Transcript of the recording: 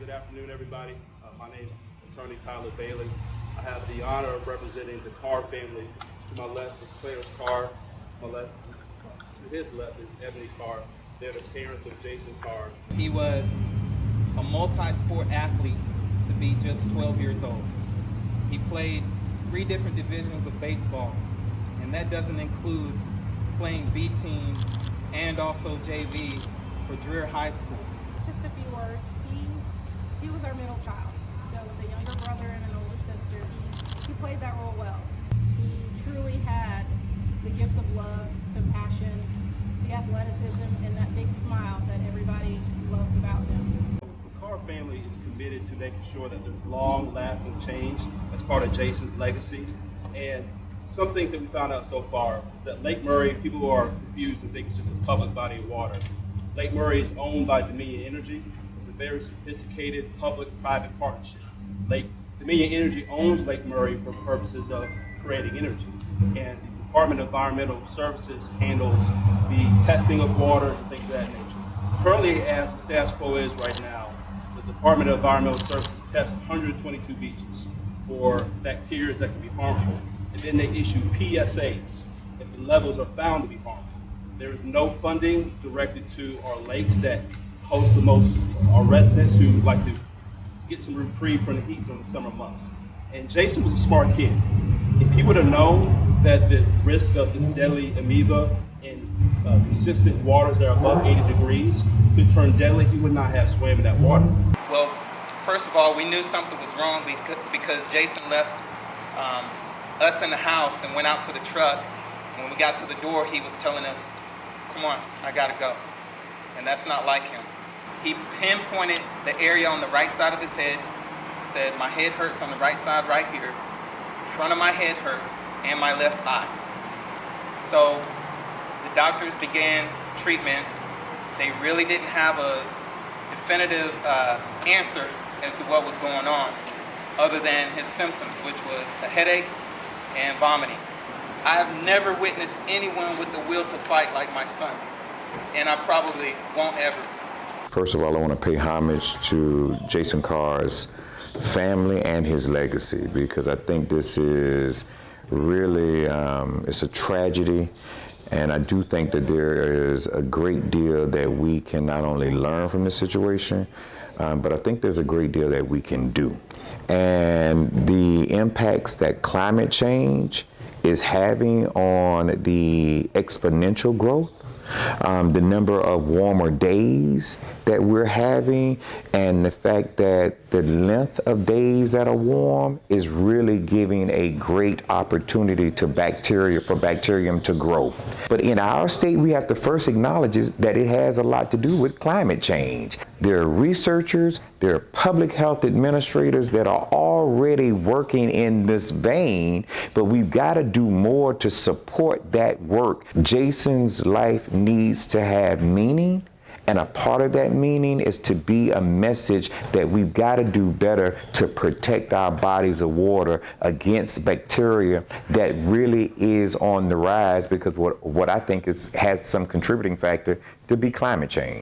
Good afternoon, everybody. My name is Attorney Tyler Bailey. I have the honor of representing the Carr family. To my left is Clarence Carr. To his left is Ebony Carr. They're the parents of Jaysen Carr. He was a multi-sport athlete to be just 12 years old. He played 3 different divisions of baseball, and that doesn't include playing B team and also JV for Dreer High School. Just a few words. He was our middle child. So with a younger brother and an older sister, he played that role well. He truly had the gift of love, compassion, the athleticism, and that big smile that everybody loved about him. The Carr family is committed to making sure that there's long-lasting change as part of Jaysen's legacy. And some things that we found out so far is that Lake Murray, people are confused and think it's just a public body of water. Lake Murray is owned by Dominion Energy. It's a very sophisticated public-private partnership. Dominion Energy owns Lake Murray for purposes of creating energy. And the Department of Environmental Services handles the testing of water and things of that nature. Currently, as the status quo is right now, the Department of Environmental Services tests 122 beaches for bacteria that can be harmful. And then they issue PSAs if the levels are found to be harmful. There is no funding directed to our lakes that host the most our residents who like to get some reprieve from the heat during the summer months. And Jaysen was a smart kid. If he would have known that the risk of this deadly amoeba in consistent waters that are above 80 degrees could turn deadly, he would not have swam in that water. Well, first of all, we knew something was wrong because Jaysen left us in the house and went out to the truck. When we got to the door, he was telling us, "Come on, I gotta go." And that's not like him. He pinpointed the area on the right side of his head. He said, "My head hurts on the right side right here. The front of my head hurts and my left eye." So the doctors began treatment. They really didn't have a definitive answer as to what was going on other than his symptoms, which was a headache and vomiting. I have never witnessed anyone with the will to fight like my son, and I probably won't ever. First of all, I want to pay homage to Jaysen Carr's family and his legacy, because I think this is really, it's a tragedy, and I do think that there is a great deal that we can not only learn from this situation, but I think there's a great deal that we can do. And the impacts that climate change is having on the exponential growth, the number of warmer days that we're having, and the fact that the length of days that are warm is really giving a great opportunity to bacterium to grow. But in our state, we have to first acknowledge that it has a lot to do with climate change. There are researchers, there are public health administrators that are already working in this vein, but we've got to do more to support that work. Jaysen's life needs to have meaning, and a part of that meaning is to be a message that we've got to do better to protect our bodies of water against bacteria that really is on the rise, because what I think has some contributing factor to be climate change.